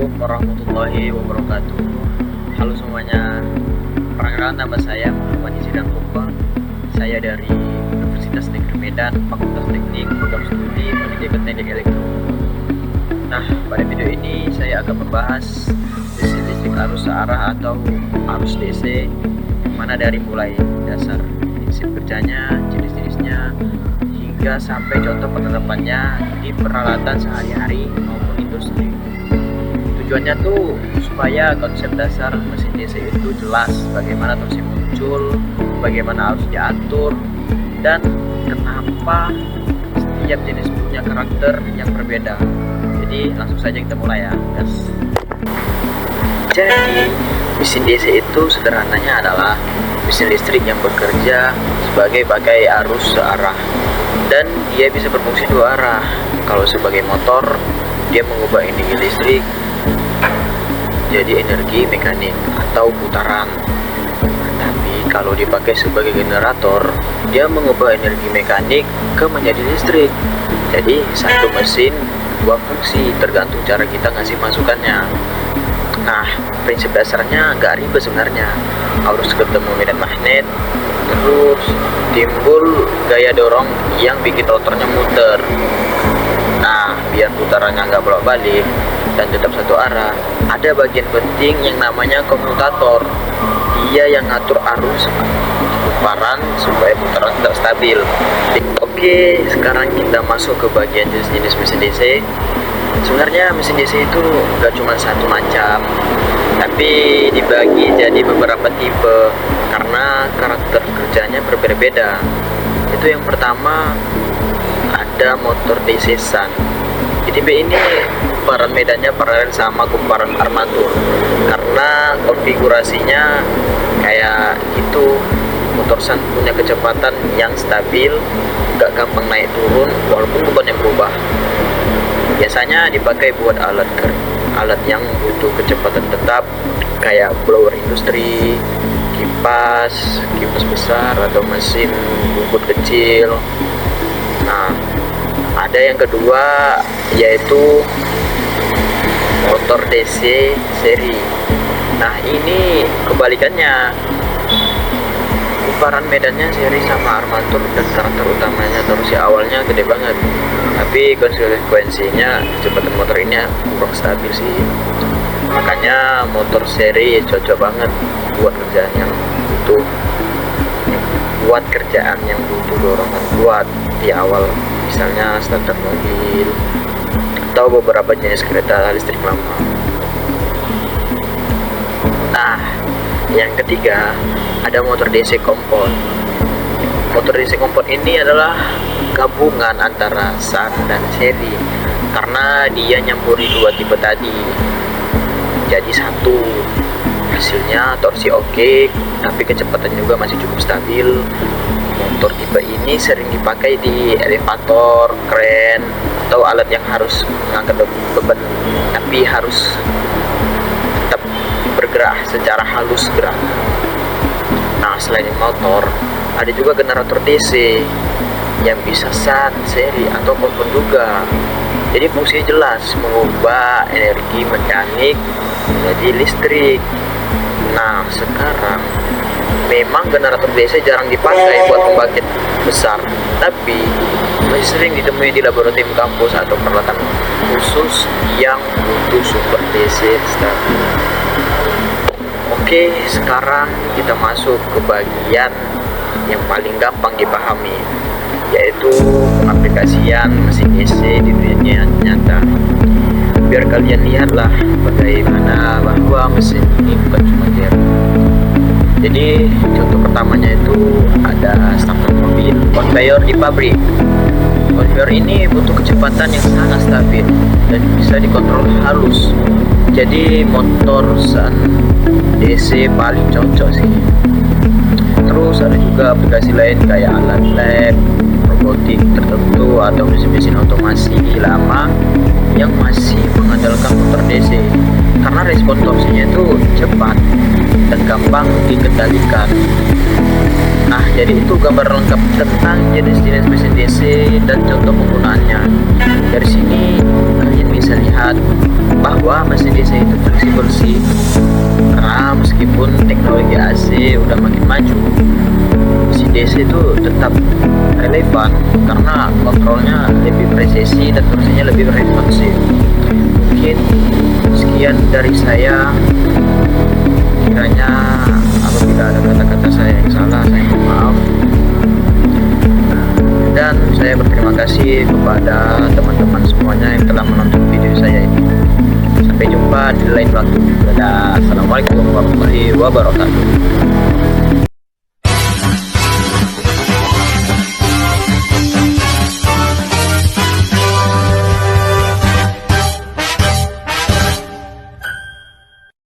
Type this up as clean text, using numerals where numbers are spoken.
Assalamualaikum warahmatullahi wabarakatuh. Halo semuanya. Perkenalkan, nama saya Muhammad Izidam Pogba. Saya dari Universitas Negeri Medan, Fakultas Teknik, Program Studi Pendidikan Teknik Elektro. Nah, pada video ini saya akan membahas mesin listrik arus searah atau arus DC, yang mana dari mulai dasar prinsip kerjanya, jenis-jenisnya, hingga sampai contoh penerapannya di peralatan sehari-hari maupun industri. Tujuannya tuh supaya konsep dasar mesin DC itu jelas, bagaimana torsi muncul, bagaimana harus diatur, dan kenapa setiap jenis punya karakter yang berbeda. Jadi langsung saja kita mulai ya, guys. Jadi mesin DC itu sederhananya adalah mesin listrik yang bekerja sebagai bagai arus searah, dan dia bisa berfungsi dua arah. Kalau sebagai motor, dia mengubah energi listrik jadi energi mekanik atau putaran. Tapi kalau dipakai sebagai generator, dia mengubah energi mekanik ke menjadi listrik. Jadi satu mesin dua fungsi, tergantung cara kita ngasih masukannya. Nah, prinsip dasarnya nggak ribet sebenarnya. Harus ketemu medan magnet, terus timbul gaya dorong yang bikin rotornya muter. Nah, biar putarannya nggak bolak-balik dan tetap satu arah, ada bagian penting yang namanya komutator. Dia yang ngatur arus puparan supaya putaran tetap stabil. Oke, sekarang kita masuk ke bagian jenis-jenis mesin DC. Sebenarnya mesin DC itu nggak cuma satu macam, tapi dibagi jadi beberapa tipe karena karakter kerjanya berbeda-beda. Itu yang pertama, ada motor DC Sun. Di tipe ini kumparan medannya paralel sama kumparan armatur karena konfigurasinya kayak gitu. Motor Sun punya kecepatan yang stabil, gak gampang naik turun walaupun bebannya berubah. Biasanya dipakai buat alat yang butuh kecepatan tetap kayak blower industri, kipas besar, atau mesin rumput kecil. Nah, ada yang kedua yaitu motor DC seri. Nah, ini kebalikannya. Kumparan medannya seri sama armatur dan karakter utamanya torsi awalnya gede banget. Tapi konsekuensinya kecepatan motor ini kurang stabil sih. Makanya motor seri cocok banget buat kerjaan yang butuh dorongan kuat di awal, misalnya starter mobil atau beberapa jenis kereta listrik lama. Nah, yang ketiga ada motor DC kompon. Motor DC kompon ini adalah gabungan antara Sun dan seri karena dia nyampuri dua tipe tadi jadi satu. Hasilnya torsi oke, tapi kecepatan juga masih cukup stabil. Motor tipe ini sering dipakai di elevator, kren, atau alat yang harus mengangkat beban tapi harus tetap bergerak secara halus gerak. Nah, selain motor, ada juga generator DC yang bisa Sun, seri, atau kompon juga. Jadi fungsinya jelas, mengubah energi mekanik menjadi listrik. Nah, sekarang memang generator DC jarang dipakai buat pembangkit besar, tapi masih sering ditemui di laboratorium kampus atau peralatan khusus yang butuh sumber DC stabil. Oke, sekarang kita masuk ke bagian yang paling gampang dipahami, yaitu pengaplikasian mesin DC di dunia nyata. Biar kalian lihatlah bagaimana bahwa mesin ini bukan cuma teori. Jadi contoh pertamanya itu ada starter mobil, conveyor di pabrik. Conveyor ini butuh kecepatan yang sangat stabil dan bisa dikontrol halus. Jadi motor Sun DC paling cocok sih. Terus ada juga aplikasi lain kayak alat lab, robotik tertentu, atau mesin-mesin otomasi lama yang masih mengandalkan motor DC karena respon torsinya itu cepat dan gampang dikendalikan. Nah, jadi itu gambar lengkap tentang jenis-jenis mesin DC dan contoh penggunaannya. Dari sini kalian bisa lihat bahwa mesin DC itu fleksibel sih, karena meskipun teknologi AC udah makin maju, mesin DC itu tetap relevan karena kontrolnya lebih presisi dan torsinya lebih responsif. Mungkin sekian dari saya. Kiranya apabila ada kata-kata saya yang salah, saya mohon maaf. Dan saya berterima kasih kepada teman-teman semuanya yang telah menonton video saya ini. Sampai jumpa di lain waktu. Dadah. Assalamualaikum warahmatullahi wabarakatuh.